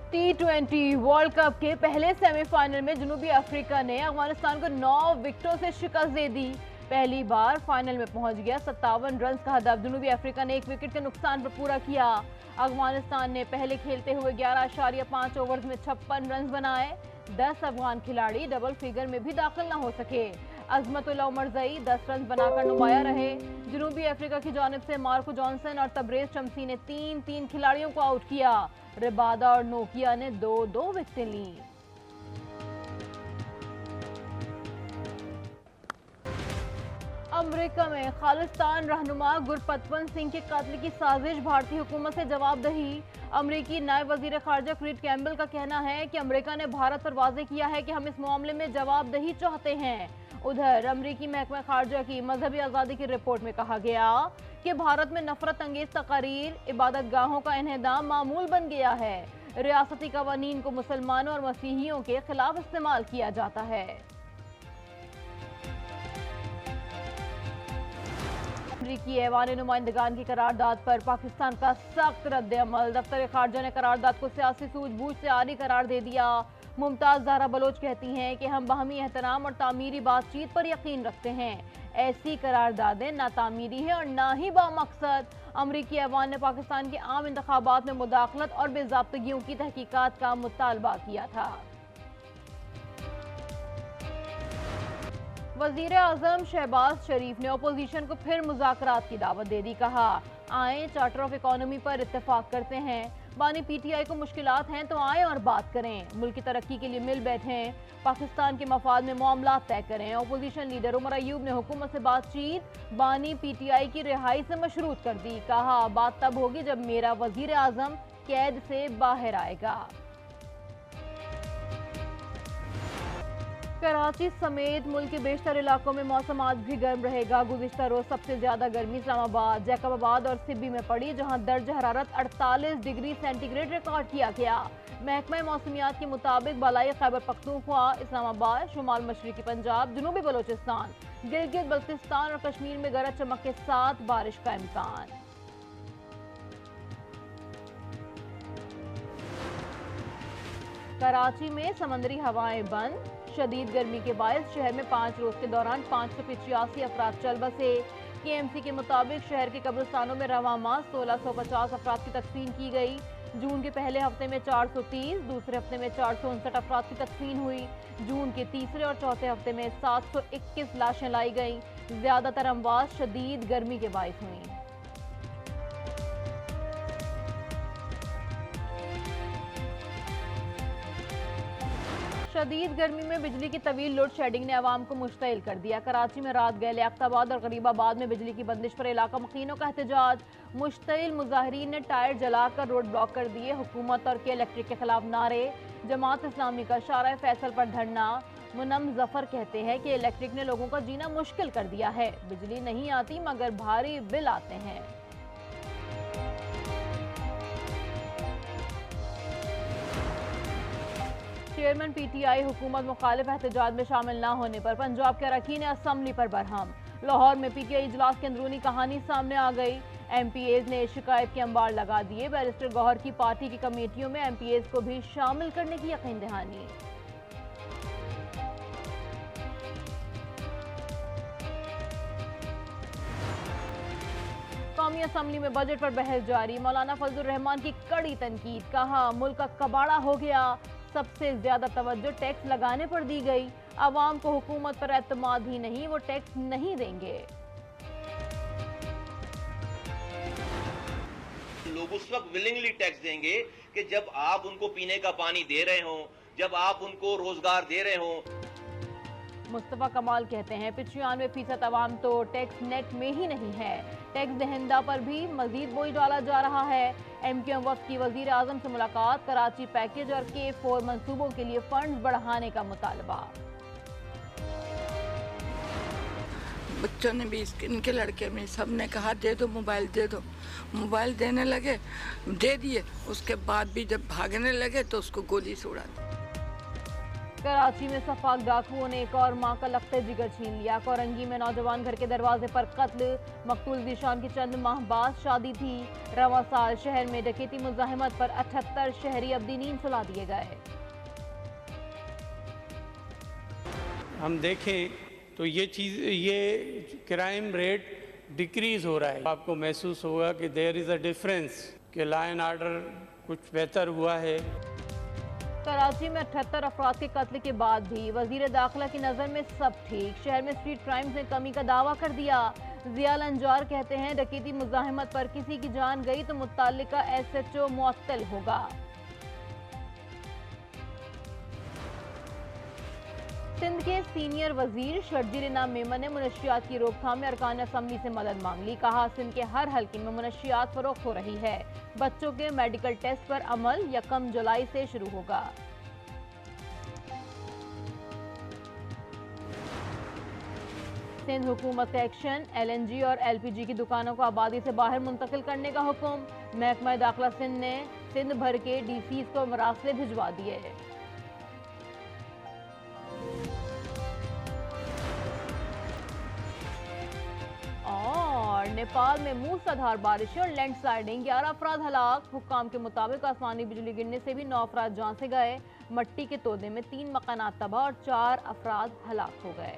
T20 world cup के पहले semifinal में जनूबी अफ्रीका ने अफगानिस्तान को 9 विकेटों से शिकस्त दे दी। पहली बार फाइनल में पहुंच गया। 57 रन का हदफ जनूबी अफ्रीका ने 1 विकेट के नुकसान पर पूरा किया। अफगानिस्तान ने पहले खेलते हुए 11.5 ओवर्स में 56 रन बनाए। 10 अफगान खिलाड़ी डबल फिगर में भी दाखिल न हो सके। अजमतुल्ला उमरजई 10 रन बनाकर नुमाया रहे। जनूबी अफ्रीका की जानिब से मार्को जॉनसन और तबरेज शमसी ने 3-3 खिलाड़ियों को आउट किया। रिबादा और नोकिया ने 2-2 विकेटें ली। अमेरिका में खालिस्तान रहनुमा गुरपतवंत सिंह के कत्ल की साजिश, भारतीय हुकूमत से जवाबदही। अमेरिकी नायब वजीर खारजा क्रीट कैम्बल का कहना है कि अमेरिका ने भारत पर वाजे किया है कि हम इस मामले में जवाबदही चाहते हैं। उधर अमेरिकी महकमा खारजा की मजहबी आज़ादी की रिपोर्ट में कहा गया कि भारत में नफरत अंगेज तकारीर, इबादत गाहों का इन्हेदाम मामूल बन गया है। रियासती कवानीन को मुसलमानों और मसीहियों के खिलाफ इस्तेमाल किया जाता है। अमरीकी ऐवान नुमाइंदगान की करारदाद पर पाकिस्तान का सख्त रद्द-ए-अमल। दफ्तर खारजा ने करारदाद को सियासी सूझबूझ से आरी करार दे दिया। मुमताज ज़हरा बलोच कहती हैं कि हम बाहमी एहतराम और तामीरी बातचीत पर यकीन रखते हैं। ऐसी करारदादें ना तामीरी हैं और ना ही बामकसद। अमरीकी ऐवान ने पाकिस्तान के आम इंतखाबात में मुदाखलत और बेज़ाब्तगियों की तहकीकात का मुतालबा किया था। वज़ीर आज़म शहबाज शरीफ ने अपोजिशन को फिर मुज़ाकरात की दावत दे दी। कहा, आए चार्टर ऑफ इकोनॉमी पर इत्तेफाक करते हैं। बानी पीटीआई को मुश्किलात हैं तो आए और बात करें। मुल्क की तरक्की के लिए मिल बैठें। पाकिस्तान के मफाद में मामला तय करें। अपोजिशन लीडर उमर अयूब ने हुकूमत से बातचीत बानी पीटीआई की रिहाई से मशरूत कर दी। कहा, बात तब होगी जब मेरा वज़ीर आज़म कैद से बाहर आएगा। कराची समेत मुल्क के बेशतर इलाकों में मौसम आज भी गर्म रहेगा। गुज़िश्ता रोज सबसे ज्यादा गर्मी इस्लामाबाद, जैकबाबाद और सिब्बी में पड़ी, जहां दर्ज हरारत 48 डिग्री सेंटीग्रेड रिकॉर्ड किया गया। महकमा मौसमियात के मुताबिक बलाई खैबर पख्तूनख्वा, इस्लामाबाद, शुमाल मशरकी पंजाब, जनूबी बलोचिस्तान, गिलगित बल्तिस्तान और कश्मीर में गरज चमक के साथ बारिश का इम्कान। कराची में समंदरी हवाएं बंद। शदीद गर्मी के बायस शहर में 5 रोज के दौरान 585 अफराद चल बसे। केएमसी के मुताबिक शहर के कब्रिस्तानों में रवां माह 1650 अफराद की तकसीम की गई। जून के पहले हफ्ते में 430, दूसरे हफ्ते में 459 अफराद की तकसीम हुई। जून के तीसरे और चौथे हफ्ते में 721 लाशें लाई गईं। ज्यादातर अमवात शदीद गर्मी के बायस हुई। शदीद गर्मी में बिजली की तवील लोड शेडिंग ने आवाम को मुश्तइल कर दिया। कराची में रात गए लियाकताबाद और गरीबाबाद में बिजली की बंदिश पर इलाका मुकीनों का एहतजाज। मुश्तइल मुजाहिरीन ने टायर जलाकर रोड ब्लॉक कर दिए। हुकूमत और के इलेक्ट्रिक के खिलाफ नारे। जमात इस्लामी का शारा फैसल पर धरना। मुनम जफर कहते हैं कि इलेक्ट्रिक ने लोगों का जीना मुश्किल कर दिया है। बिजली नहीं आती मगर भारी बिल आते हैं। चेयरमैन पीटीआई हुकूमत मुखालिफ एहतजाज में शामिल न होने पर पंजाब के अरकान असम्बली पर बरहम। लाहौर में पीटीआई इजलास की अंदरूनी कहानी सामने आ गई। एमपीएज ने शिकायत के अंबार लगा दिए। बैरिस्टर गौहर की पार्टी की कमेटियों में एमपीएज को भी शामिल करने की यकीन दहानी। कौमी असम्बली में बजट पर बहस जारी। मौलाना फजलुर रहमान की कड़ी तनकीद। कहा, मुल्क का कबाड़ा हो गया। सबसे ज्यादा तवज्जो टैक्स लगाने पर दी गई। आवाम को हुकूमत पर एतमाद ही नहीं, वो टैक्स नहीं देंगे। लोग उस वक्त विलिंगली टैक्स देंगे कि जब आप उनको पीने का पानी दे रहे हो, जब आप उनको रोजगार दे रहे हो। मुस्तफा कमाल कहते हैं 95% आवाम तो टैक्स नेट में ही नहीं है। टैक्स दहिंदा पर भी मजीद बोझ डाला जा रहा है। एमक्यूएम वफ्द की वजीर आजम से मुलाकात। कराची पैकेज और K4 मंसूबों के लिए फंड बढ़ाने का मुतालबा। बच्चों ने भी, इनके लड़के में सब ने कहा दे दो मोबाइल, दे दो मोबाइल। देने लगे, दे दिए। उसके बाद भी जब भागने लगे तो उसको गोली से उड़ा दी। कराची में सफाक डाकुओं ने एक और मां का लखते जिगर छीन लिया। कोरंगी में नौजवान घर के दरवाजे पर कत्ल। मकतूल ज़ीशान की चंद माह बाद शादी थी। रवां साल शहर में डकैती मुज़ाहिमत पर 78 शहरी अब्दी नींद सुला दिए गए। हम देखें तो ये क्राइम रेट डिक्रीज हो रहा है। आपको महसूस होगा कि देयर इज़ अ डिफरेंस, कि लॉ एंड ऑर्डर कुछ बेहतर हुआ है। कराची में 78 अफराद के कत्ल के बाद भी वजीर दाखिला की नज़र में सब ठीक। शहर में स्ट्रीट क्राइम्स में कमी का दावा कर दिया। जियाल अंजार कहते हैं डकैती मुज़ाहिमत पर किसी की जान गई तो मुत्तल्लिका SHO मुअत्तल होगा। सिंध के सीनियर वजीर शर्जील इनाम मेमन ने मुनशियात की रोकथाम में अरकान असम्बली से मदद मांग ली। कहा सिंध के हर हल्के में मुनशियात फरोख्त हो रही है। बच्चों के मेडिकल टेस्ट पर अमल 1 जुलाई से शुरू होगा। सिंध हुकूमत का एक्शन, LNG और LPG की दुकानों को आबादी से बाहर मुंतकिल करने का हुक्म। महकमा दाखिला सिंध ने सिंध भर के DCs को मरासले भिजवा दिए। और नेपाल में मूसलाधार बारिश और लैंडस्लाइडिंग, 11 अफराद हलाक। हुक्काम के मुताबिक आसमानी बिजली गिरने से भी 9 अफराद जान से गए। मट्टी के तोदे में 3 मकानात तबाह और 4 अफराद हलाक हो गए।